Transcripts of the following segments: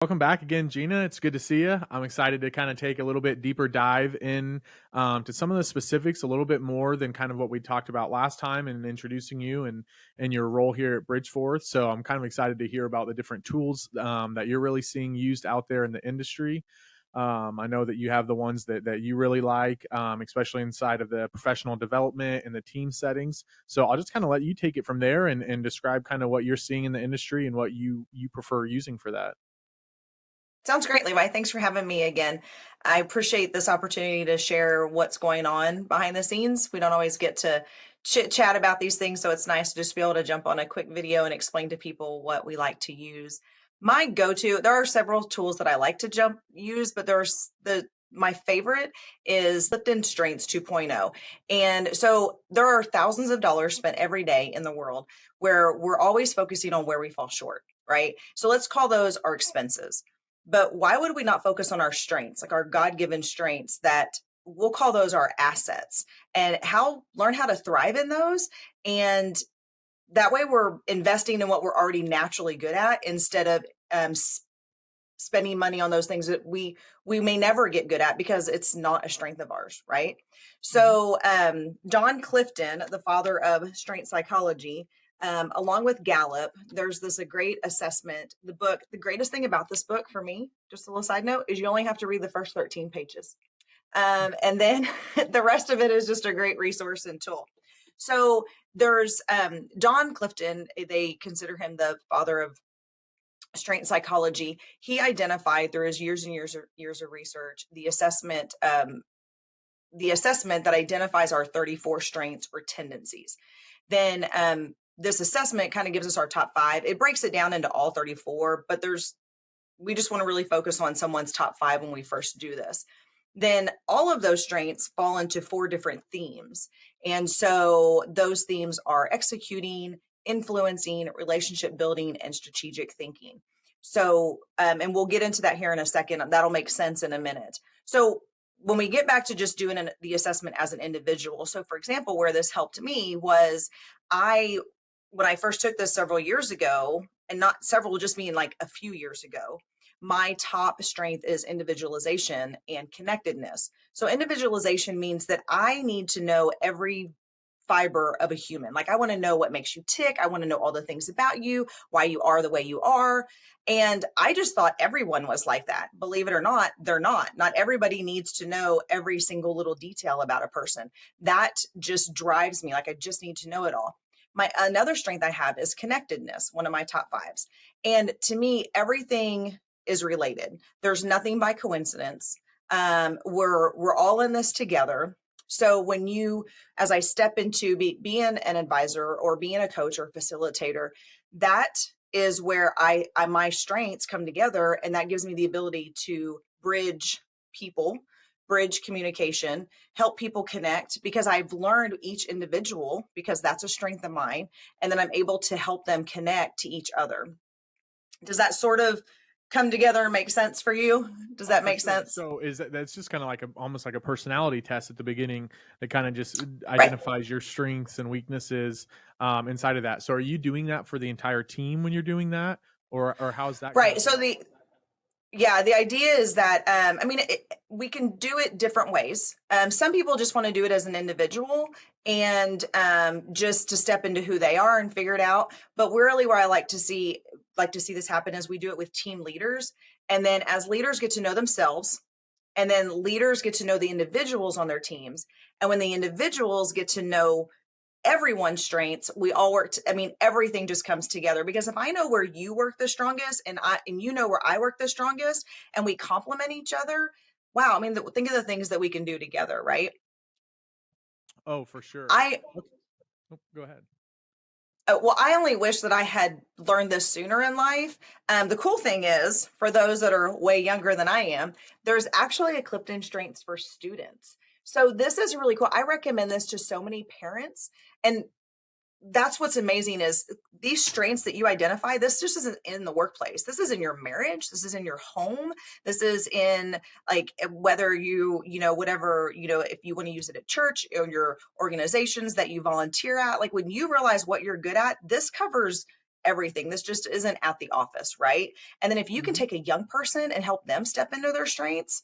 Welcome back again, Gena. It's good to see you. I'm excited to kind of take a little bit deeper dive in to some of the specifics, a little bit more than kind of what we talked about last time, and introducing you and your role here at Bridgeforth. So I'm kind of excited to hear about the different tools that you're really seeing used out there in the industry. I know that you have the ones that you really like, especially inside of the professional development and the team settings. So I'll just kind of let you take it from there and describe kind of what you're seeing in the industry and what you prefer using for that. Sounds great, Levi. Thanks for having me again. I appreciate this opportunity to share what's going on behind the scenes. We don't always get to chit chat about these things, so it's nice to just be able to jump on a quick video and explain to people what we like to use. My go-to, there are several tools that I like to use, but my favorite is Lipton Strengths 2.0. And so there are thousands of dollars spent every day in the world where we're always focusing on where we fall short, right? So let's call those our expenses. But why would we not focus on our strengths, like our God-given strengths that we'll call those our assets, and learn how to thrive in those? And that way we're investing in what we're already naturally good at instead of spending money on those things that we may never get good at because it's not a strength of ours, right? Mhm. So John Clifton, the father of strength psychology, along with Gallup, there's a great assessment. The greatest thing about this book for me, just a little side note, is you only have to read the first 13 pages. And then the rest of it is just a great resource and tool. So there's John Clifton, they consider him the father of strength psychology. He identified through his years and years of research the assessment that identifies our 34 strengths or tendencies. Then this assessment kind of gives us our top 5. It breaks it down into all 34, but we just want to really focus on someone's top 5 when we first do this. Then all of those strengths fall into 4 different themes. And so those themes are executing, influencing, relationship building, and strategic thinking. So, and we'll get into that here in a second. That'll make sense in a minute. So when we get back to just doing the assessment as an individual. So for example, where this helped me was I, when I first took this several years ago, and not several, just mean like a few years ago, my top strength is individualization and connectedness. So individualization means that I need to know every fiber of a human. Like I want to know what makes you tick. I want to know all the things about you, why you are the way you are. And I just thought everyone was like that. Believe it or not, they're not. Not everybody needs to know every single little detail about a person. That just drives me. Like I just need to know it all. My another strength I have is connectedness, one of my top 5s. And to me, everything is related. There's nothing by coincidence. We're all in this together. So as I step into being an advisor or being a coach or facilitator, that is where my strengths come together, and that gives me the ability to people, bridge communication, help people connect because I've learned each individual because that's a strength of mine, and then I'm able to help them connect to each other. Does that sort of come together and make sense for you? Does Oh, that for make sure. sense? So that's just kind of like almost like a personality test at the beginning that kind of just Right. identifies your strengths and weaknesses inside of that. So are you doing that for the entire team when you're doing that, or how's that kind Right. of So play out? the idea is that, I mean, we can do it different ways. Some people just want to do it as an individual and just to step into who they are and figure it out. But really, where I like to see this happen is we do it with team leaders, and then as leaders get to know themselves, and then leaders get to know the individuals on their teams, and when the individuals get to know everyone's strengths, we all I mean, everything just comes together because if I know where you work the strongest and you know where I work the strongest and we complement each other, wow, I mean, think of the things that we can do together, right? Oh, for sure. I Okay. Oh, go ahead. Well, I only wish that I had learned this sooner in life. The cool thing is, for those that are way younger than I am, there's actually a Clifton Strengths for students. So this is really cool. I recommend this to so many parents, and that's what's amazing is these strengths that you identify. This just isn't in the workplace. This is in your marriage. This is in your home. This is in like whether whatever, if you want to use it at church or your organizations that you volunteer at, like when you realize what you're good at, this covers everything. This just isn't at the office, right? And then if you can Hmm. take a young person and help them step into their strengths,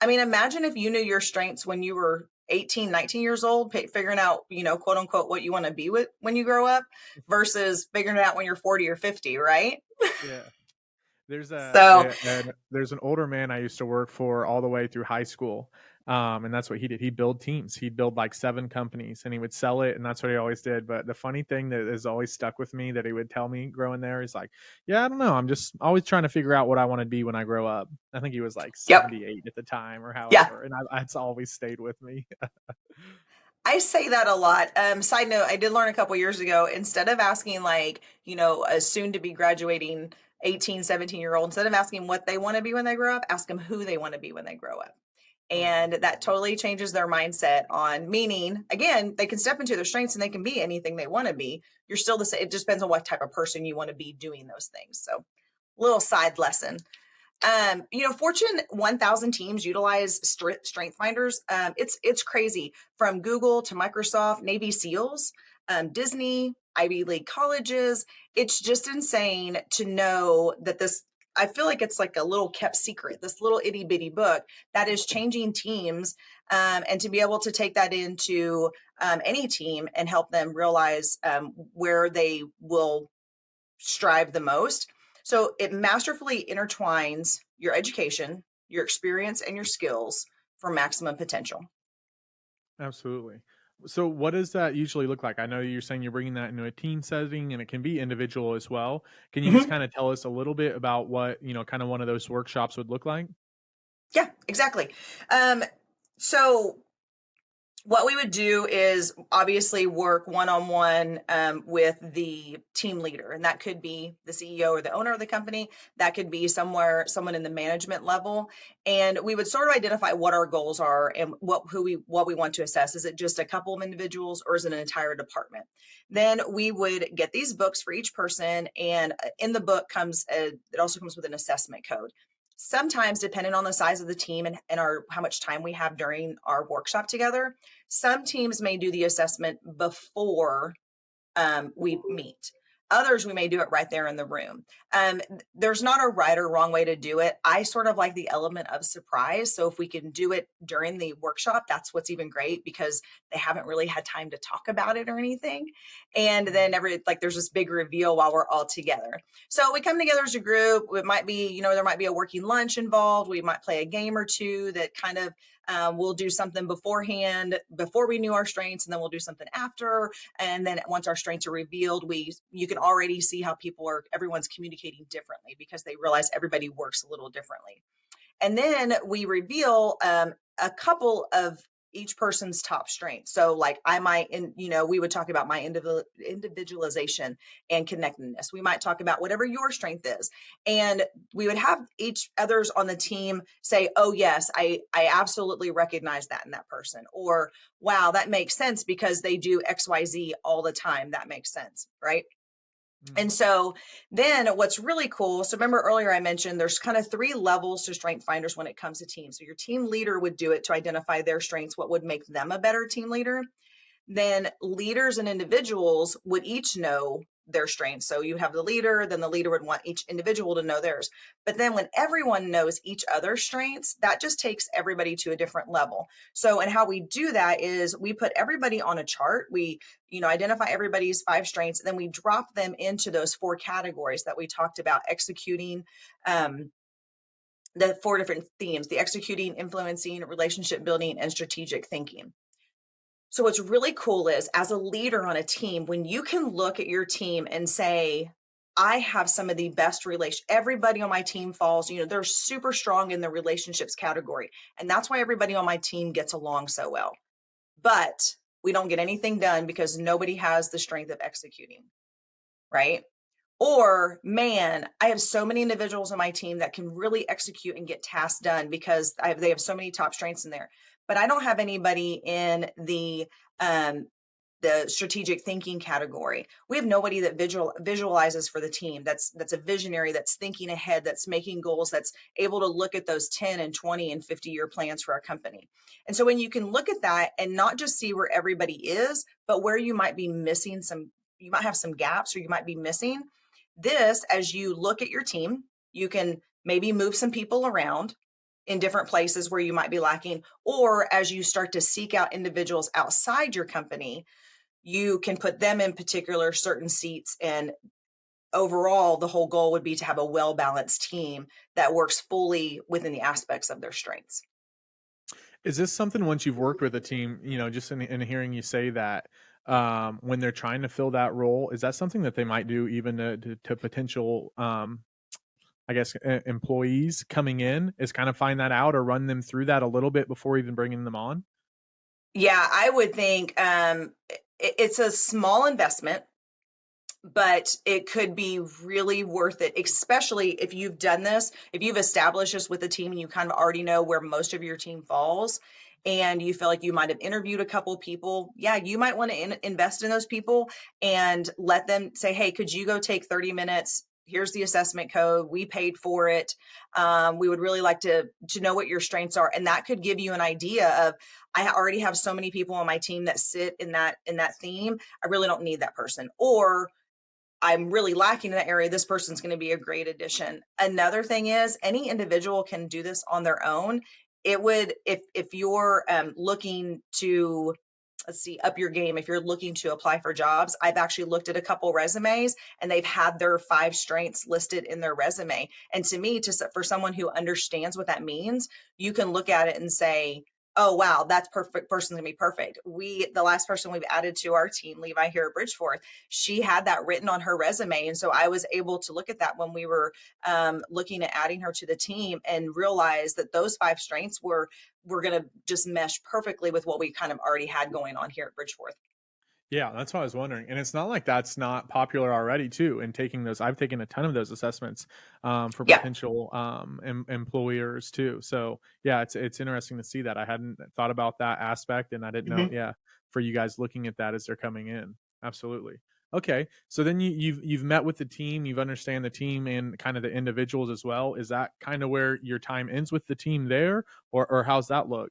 I mean, imagine if you knew your strengths when you were 18, 19 years old, figuring out, quote unquote, what you want to be with when you grow up versus figuring it out when you're 40 or 50, right? Yeah. So, There's an older man I used to work for all the way through high school, and that's what he did. He'd build teams. He'd build like 7 companies, and he would sell it, and that's what he always did. But the funny thing that has always stuck with me that he would tell me growing there is like, "Yeah, I don't know. I'm just always trying to figure out what I want to be when I grow up." I think he was like yep. 78 at the time or Yeah. however, and it's always stayed with me. I say that a lot. Side note, I did learn a couple years ago, instead of asking like, a soon to be graduating 18, 17-year-old, instead of asking what they want to be when they grow up, ask them who they want to be when they grow up. Oh, And that absolutely. totally changes their mindset on meaning, again, they can step into their strengths and they can be anything they want to be. You're still the same. It just depends on what type of person you want to be doing those things. So, little side lesson. Fortune 1000 teams utilize strength finders. It's crazy, from Google to Microsoft, Navy SEALs, Disney, Ivy League colleges. It's just insane to know that this. I feel like it's like a little kept secret, this little itty bitty book that is changing teams, and to be able to take that into any team and help them realize where they will strive the most. So it masterfully intertwines your education, your experience, and your skills for maximum potential. Absolutely. So, what does that usually look like? I know you're saying you're bringing that into a team setting, and it can be individual as well. Can you just Mhm. kind of tell us a little bit about what kind of one of those workshops would look like? Yeah, exactly. Um, so what we would do is obviously work one-on-one with the team leader, and that could be the CEO or the owner of the company. That could be someone in the management level, and we would sort of identify what our goals are and what we want to assess. Is it just a couple of individuals, or is it an entire department? Then we would get these books for each person, and in the book it also comes with an assessment code. Sometimes, depending on the size of the team and our how much time we have during our workshop together, some teams may do the assessment before we meet. Others, we may do it right there in the room. There's not a right or wrong way to do it. I sort of like the element of surprise. So if we can do it during the workshop, that's what's even great, because they haven't really had time to talk about it or anything. And then Mhm. there's this big reveal while we're all together. So we come together as a group. It might be, there might be a working lunch involved. We might play a game or two that kind of we'll do something beforehand before we knew our strengths, and then we'll do something after. And then once our strengths are revealed, you can already see how everyone's communicating differently, because they realize everybody works a little differently. And then we reveal a couple of each person's top strengths. So like we would talk about my individualization and connectedness. We might talk about whatever your strength is. And we would have each others on the team say, oh yes, I absolutely recognize that in that person. Or, wow, that makes sense because they do XYZ all the time. That makes sense. Right. And Mhm. so then what's really cool, so remember earlier I mentioned there's kind of 3 levels to strength finders when it comes to teams. So your team leader would do it to identify their strengths, what would make them a better team leader. Then leaders and individuals would each know their strengths. So you have the leader, then the leader would want each individual to know theirs. But then when everyone knows each other's strengths, that just takes everybody to a different level. So, and how we do that is we put everybody on a chart. We, identify everybody's 5 strengths, and then we drop them into those 4 categories that we talked about executing. The 4 different themes: the executing, influencing, relationship building, and strategic thinking. So what's really cool is, as a leader on a team, when you can look at your team and say, I have some of the best everybody on my team falls, they're super strong in the relationships category. And that's why everybody on my team gets along so well. But we don't get anything done because nobody has the strength of executing, right? Or, man, I have so many individuals on my team that can really execute and get tasks done because they have so many top strengths in there. But I don't have anybody in um, the strategic thinking category. We have nobody that visualizes for the team. That's a visionary, that's thinking ahead, that's making goals, that's able to look at those 10 and 20 and 50-year plans for our company. And so when you can look at that and not just see where everybody is, but where you might be missing you might have some gaps, or you might be missing, This, as you look at your team, you can maybe move some people around in different places where you might be lacking, or as you start to seek out individuals outside your company, you can put them in particular certain seats. And overall, the whole goal would be to have a well-balanced team that works fully within the aspects of their strengths. Is this something once you've worked with a team, just in hearing you say that, when they're trying to fill that role, is that something that they might do even to potential, I guess, employees coming in, is kind of find that out or run them through that a little bit before even bringing them on? Yeah, I would think it's a small investment, but it could be really worth it, especially if you've done this, if you've established this with a team and you kind of already know where most of your team falls and you feel like you might have interviewed a couple people. Yeah, you might want to invest in those people and let them say, hey, could you go take 30 minutes? Here's the assessment code. We paid for it. We would really like to know what your strengths are. And that could give you an idea of, I already have so many people on my team that sit in that theme. I really don't need that person. Or I'm really lacking in that area. This person's going to be a great addition. Another thing is any individual can do this on their own. It would, if you're looking to, let's see, up your game, if you're looking to apply for jobs, I've actually looked at a couple resumes and they've had their 5 strengths listed in their resume. And to me, for someone who understands what that means, you can look at it and say, oh wow, that's perfect, person's gonna be perfect. The last person we've added to our team, Levi here at Bridgeforth, she had that written on her resume. And so I was able to look at that when we were looking at adding her to the team and realize that those 5 strengths were going to just mesh perfectly with what we kind of already had going on here at Bridgeforth. Yeah, that's what I was wondering, and it's not like that's not popular already too, and taking those I've taken a ton of those assessments, for Yeah. potential, employers too, so, yeah, it's interesting to see that. I hadn't thought about that aspect, and I didn't know, Mhm. yeah, for you guys looking at that as they're coming in. Absolutely. Okay, so then you've met with the team, you've understand the team and kind of the individuals as well. Is that kinda where your time ends with the team there, or how's that look?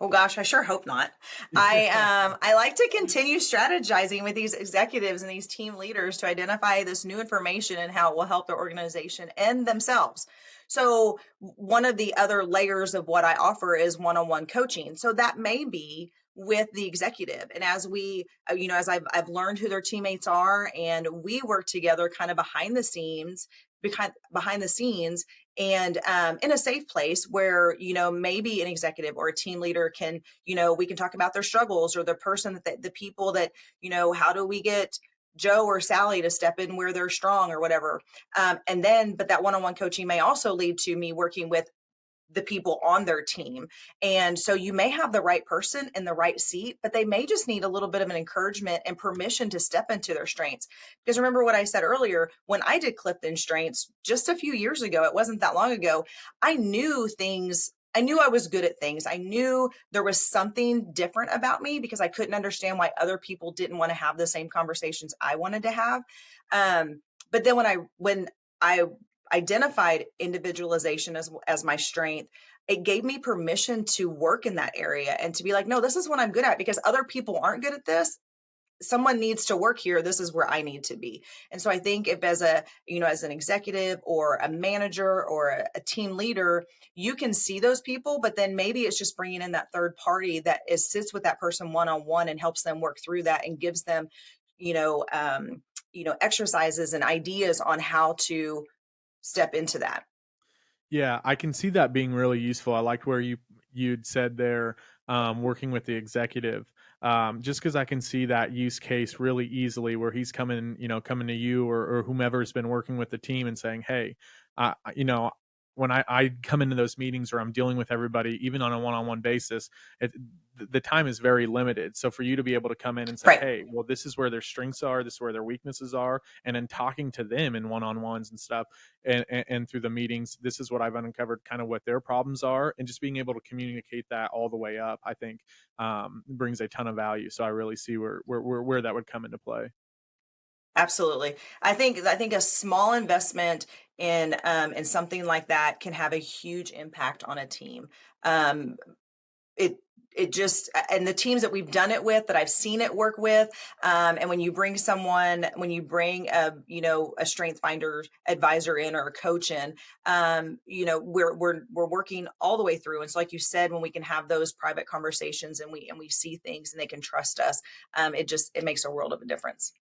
Oh gosh, I sure hope not. I like to continue strategizing with these executives and these team leaders to identify this new information and how it will help their organization and themselves. So one of the other layers of what I offer is one-on-one coaching. So that may be with the executive. And as as I've learned who their teammates are, and we work together kind of behind the scenes and in a safe place where maybe an executive or a team leader can we can talk about their struggles, or the person that the people that how do we get Joe or Sally to step in where they're strong or whatever. And then but that one-on-one coaching may also lead to me working with the people on their team. And so you may have the right person in the right seat, but they may just need a little bit of an encouragement and permission to step into their strengths. Because remember what I said earlier, when I did Clifton Strengths just a few years ago, it wasn't that long ago, I knew things. I knew I was good at things. I knew there was something different about me because I couldn't understand why other people didn't want to have the same conversations I wanted to have. But then when I identified individualization as my strength, it gave me permission to work in that area and to be like, no, this is what I'm good at because other people aren't good at this. Someone needs to work here. This is where I need to be. And so I think if as an executive or a manager or a team leader, you can see those people, but then maybe it's just bringing in that third party that sits with that person one-on-one and helps them work through that and gives them, you know, um, exercises and ideas on how to step into that. Yeah, I can see that being really useful. I liked where you'd said there, working with the executive, just because I can see that use case really easily, where he's coming to you or whomever's been working with the team and saying, "Hey, when I come into those meetings or I'm dealing with everybody, even on a one-on-one basis, the time is very limited. So for you to be able to come in and say, Right. "Hey, well, this is where their strengths are, this is where their weaknesses are," and then talking to them in one-on-ones and stuff, and through the meetings, this is what I've uncovered, kind of what their problems are, and just being able to communicate that all the way up, I think, brings a ton of value. So I really see where that would come into play. Absolutely. I think a small investment in something like that can have a huge impact on a team. Um, it it just, and the teams that we've done it with, that I've seen it work with, and when you bring a strength finder advisor in, or a coach in, we're working all the way through. And so, like you said, when we can have those private conversations, and we see things, and they can trust us, it makes a world of a difference.